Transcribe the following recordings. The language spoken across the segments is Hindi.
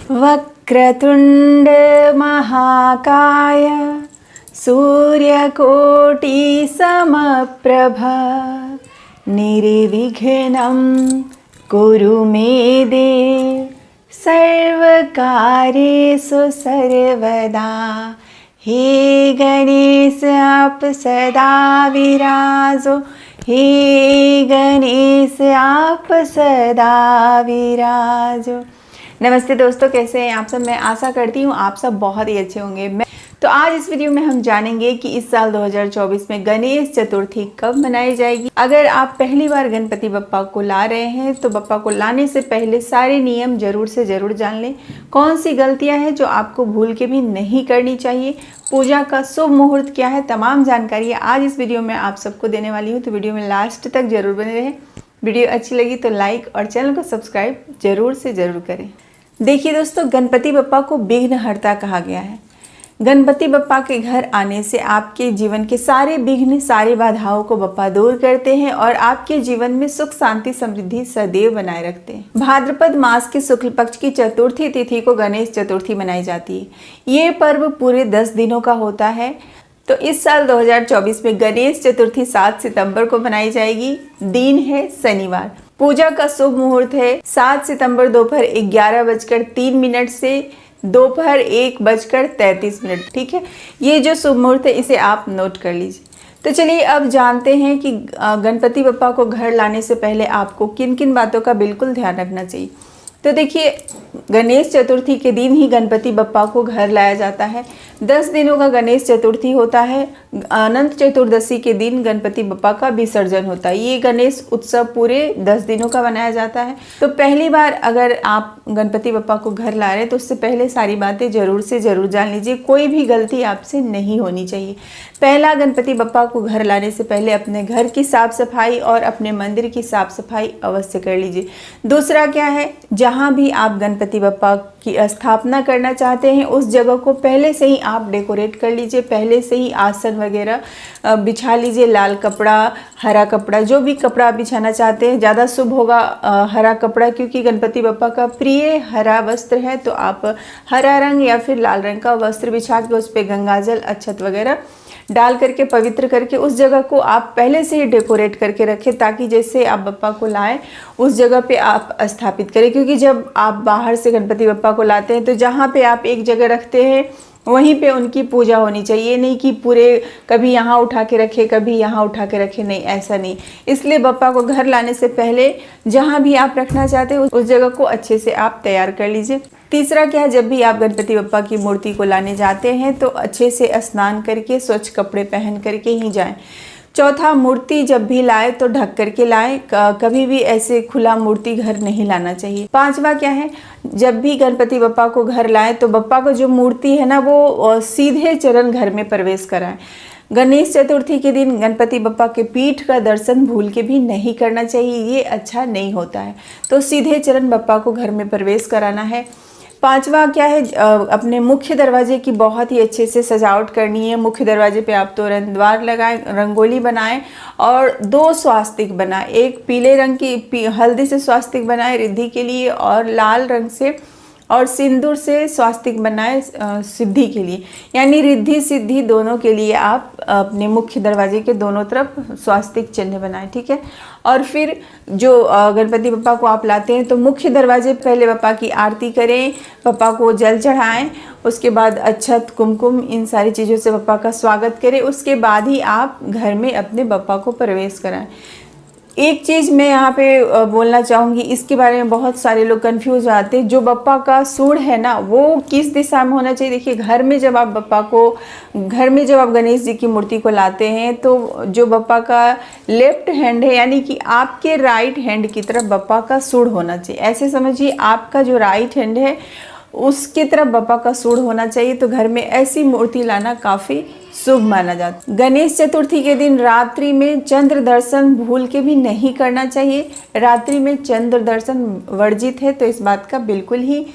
वक्रतुंड महाकाय सूर्यकोटि समप्रभा निर्विघ्नं कुरु मे देव सर्वकार्येषु सर्वदा। हे गणेश आप सदा विराजो, हे गणेश आप सदा विराजो। नमस्ते दोस्तों, कैसे हैं आप सब। मैं आशा करती हूँ आप सब बहुत ही अच्छे होंगे। तो आज इस वीडियो में हम जानेंगे कि इस साल 2024 में गणेश चतुर्थी कब मनाई जाएगी। अगर आप पहली बार गणपति बप्पा को ला रहे हैं तो बप्पा को लाने से पहले सारे नियम जरूर से जरूर जान लें। कौन सी गलतियां हैं जो आपको भूल के भी नहीं करनी चाहिए, पूजा का शुभ मुहूर्त क्या है, तमाम जानकारी आज इस वीडियो में आप सबको देने वाली हूँ। तो वीडियो में लास्ट तक जरूर बने रहें। वीडियो अच्छी लगी तो लाइक और चैनल को सब्सक्राइब जरूर से जरूर करें। देखिए दोस्तों, गणपति बप्पा को विघ्नहर्ता कहा गया है। गणपति बप्पा के घर आने से आपके जीवन के सारे विघ्न, सारी बाधाओं को बप्पा दूर करते हैं और आपके जीवन में सुख शांति समृद्धि सदैव बनाए रखते हैं। भाद्रपद मास के शुक्ल पक्ष की चतुर्थी तिथि को गणेश चतुर्थी मनाई जाती है। ये पर्व पूरे 10 दिनों का होता है। तो इस साल 2024 में गणेश चतुर्थी 7 सितंबर को मनाई जाएगी। दिन है शनिवार। पूजा का शुभ मुहूर्त है 7 सितंबर दोपहर 11:03 से दोपहर 1:33। ठीक है, ये जो शुभ मुहूर्त है इसे आप नोट कर लीजिए। तो चलिए अब जानते हैं कि गणपति बप्पा को घर लाने से पहले आपको किन किन बातों का बिल्कुल ध्यान रखना चाहिए। तो देखिए, गणेश चतुर्थी के दिन ही गणपति बप्पा को घर लाया जाता है। 10 दिनों का गणेश चतुर्थी होता है। अनंत चतुर्दशी के दिन गणपति बप्पा का विसर्जन होता है। ये गणेश उत्सव पूरे 10 दिनों का मनाया जाता है। तो पहली बार अगर आप गणपति बप्पा को घर ला रहे हैं तो उससे पहले सारी बातें जरूर से जरूर जान लीजिए। कोई भी गलती आपसे नहीं होनी चाहिए। पहला, गणपति बप्पा को घर लाने से पहले अपने घर की साफ सफाई और अपने मंदिर की साफ सफाई अवश्य कर लीजिए। दूसरा क्या है, जहाँ भी आप गणपति बप्पा की स्थापना करना चाहते हैं उस जगह को पहले से ही आप डेकोरेट कर लीजिए। पहले से ही आसन वगैरह बिछा लीजिए। लाल कपड़ा, हरा कपड़ा, जो भी कपड़ा आप बिछाना चाहते हैं, ज़्यादा शुभ होगा हरा कपड़ा, क्योंकि गणपति बप्पा का प्रिय हरा वस्त्र है। तो आप हरा रंग या फिर लाल रंग का वस्त्र बिछा के उस पर गंगाजल, अक्षत वगैरह डाल करके पवित्र करके उस जगह को आप पहले से ही डेकोरेट करके रखें, ताकि जैसे आप बप्पा को लाएं उस जगह पे आप स्थापित करें। क्योंकि जब आप बाहर से गणपति बप्पा को लाते हैं तो जहाँ पे आप एक जगह रखते हैं वहीं पे उनकी पूजा होनी चाहिए। नहीं कि पूरे कभी यहाँ उठा के रखे, कभी यहाँ उठा के रखे, नहीं, ऐसा नहीं। इसलिए बप्पा को घर लाने से पहले जहाँ भी आप रखना चाहते हैं उस जगह को अच्छे से आप तैयार कर लीजिए। तीसरा क्या है, जब भी आप गणपति बप्पा की मूर्ति को लाने जाते हैं तो अच्छे से स्नान करके स्वच्छ कपड़े पहन करके ही जाएं। चौथा, मूर्ति जब भी लाए तो ढक करके लाएं। कभी भी ऐसे खुला मूर्ति घर नहीं लाना चाहिए। पांचवा क्या है, जब भी गणपति बप्पा को घर लाएं तो बप्पा को जो मूर्ति है ना वो सीधे चरण घर में प्रवेश कराएं। गणेश चतुर्थी के दिन गणपति बप्पा के पीठ का दर्शन भूल के भी नहीं करना चाहिए, ये अच्छा नहीं होता है। तो सीधे चरण बप्पा को घर में प्रवेश कराना है। पांचवा क्या है, अपने मुख्य दरवाजे की बहुत ही अच्छे से सजावट करनी है। मुख्य दरवाजे पे आप तोरण द्वार लगाएं, रंगोली बनाएं और 2 स्वास्तिक बनाएं। एक पीले रंग की हल्दी से स्वास्तिक बनाएं रिद्धि के लिए, और लाल रंग से और सिंदूर से स्वास्तिक बनाए सिद्धि के लिए। यानी रिद्धि सिद्धि दोनों के लिए आप अपने मुख्य दरवाजे के दोनों तरफ स्वास्तिक चिन्ह बनाएं। ठीक है, और फिर जो गणपति बप्पा को आप लाते हैं तो मुख्य दरवाजे पहले बप्पा की आरती करें, बप्पा को जल चढ़ाएं, उसके बाद अक्षत, कुमकुम, इन सारी चीज़ों से बप्पा का स्वागत करें। उसके बाद ही आप घर में अपने बप्पा को प्रवेश कराएं। एक चीज़ मैं यहाँ पे बोलना चाहूँगी, इसके बारे में बहुत सारे लोग कंफ्यूज आते हैं। जो बप्पा का सूंड है ना वो किस दिशा में होना चाहिए। देखिए, घर में जब आप गणेश जी की मूर्ति को लाते हैं तो जो बप्पा का लेफ्ट हैंड है, यानी कि आपके राइट हैंड की तरफ बप्पा का सूंड होना चाहिए। ऐसे समझिए, आपका जो राइट हैंड है उसकी तरफ बप्पा का सूंड होना चाहिए। तो घर में ऐसी मूर्ति लाना काफ़ी शुभ माना जाता है। गणेश चतुर्थी के दिन रात्रि में चंद्र दर्शन भूल के भी नहीं करना चाहिए। रात्रि में चंद्र दर्शन वर्जित है, तो इस बात का बिल्कुल ही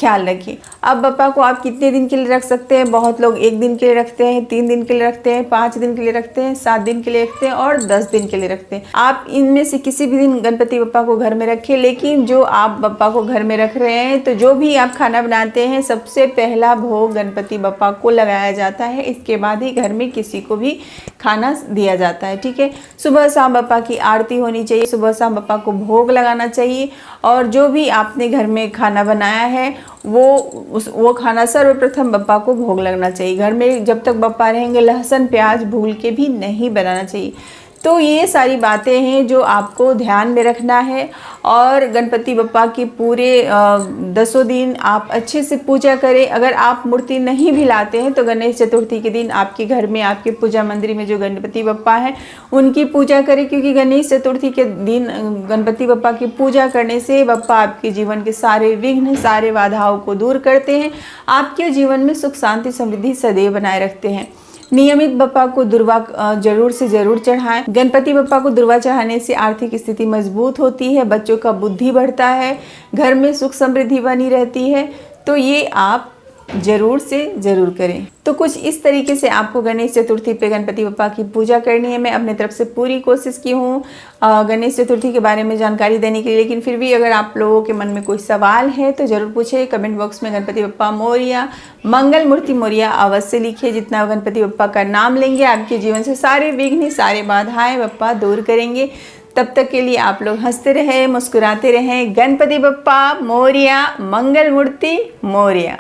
ख्याल रखिए। अब बप्पा को आप कितने दिन के लिए रख सकते हैं? बहुत लोग 1 दिन के लिए रखते हैं, 3 दिन के लिए रखते हैं, 5 दिन के लिए रखते हैं, 7 दिन के लिए रखते हैं और 10 दिन के लिए रखते हैं। आप इनमें से किसी भी दिन गणपति बप्पा को घर में रखिए, लेकिन जो आप बप्पा को घर में रख रहे हैं तो जो भी आप खाना बनाते हैं सबसे पहला भोग गणपति बप्पा को लगाया जाता है। इसके बाद ही घर में किसी को भी खाना दिया जाता है। ठीक है, सुबह शाम बप्पा की आरती होनी चाहिए, सुबह शाम बप्पा को भोग लगाना चाहिए और जो भी आपने घर में खाना बनाया है वो खाना सर्वप्रथम बप्पा को भोग लगना चाहिए। घर में जब तक बप्पा रहेंगे लहसुन प्याज भूल के भी नहीं बनाना चाहिए। तो ये सारी बातें हैं जो आपको ध्यान में रखना है और गणपति बप्पा की पूरे 10 दिन आप अच्छे से पूजा करें। अगर आप मूर्ति नहीं भी लाते हैं तो गणेश चतुर्थी के दिन आपके घर में आपके पूजा मंदिर में जो गणपति बप्पा हैं उनकी पूजा करें, क्योंकि गणेश चतुर्थी के दिन गणपति बप्पा की पूजा करने से बप्पा आपके जीवन के सारे विघ्न सारे बाधाओं को दूर करते हैं, आपके जीवन में सुख शांति समृद्धि सदैव बनाए रखते हैं। नियमित बप्पा को दुर्वा जरूर से जरूर चढ़ाएं। गणपति बप्पा को दुर्वा चढ़ाने से आर्थिक स्थिति मजबूत होती है, बच्चों का बुद्धि बढ़ता है, घर में सुख समृद्धि बनी रहती है। तो ये आप जरूर से जरूर करें। तो कुछ इस तरीके से आपको गणेश चतुर्थी पे गणपति बप्पा की पूजा करनी है। मैं अपने तरफ से पूरी कोशिश की हूँ गणेश चतुर्थी के बारे में जानकारी देने के लिए, लेकिन फिर भी अगर आप लोगों के मन में कोई सवाल है तो ज़रूर पूछे। कमेंट बॉक्स में गणपति बप्पा मोरिया, मंगल मूर्ति मोरिया अवश्य लिखिए। जितना गणपति बप्पा का नाम लेंगे आपके जीवन से सारे विघ्न सारे बाधाएं बप्पा दूर करेंगे। तब तक के लिए आप लोग हंसते रहें, मुस्कुराते रहें। गणपति बप्पा मोरिया, मंगल मूर्ति मोरिया।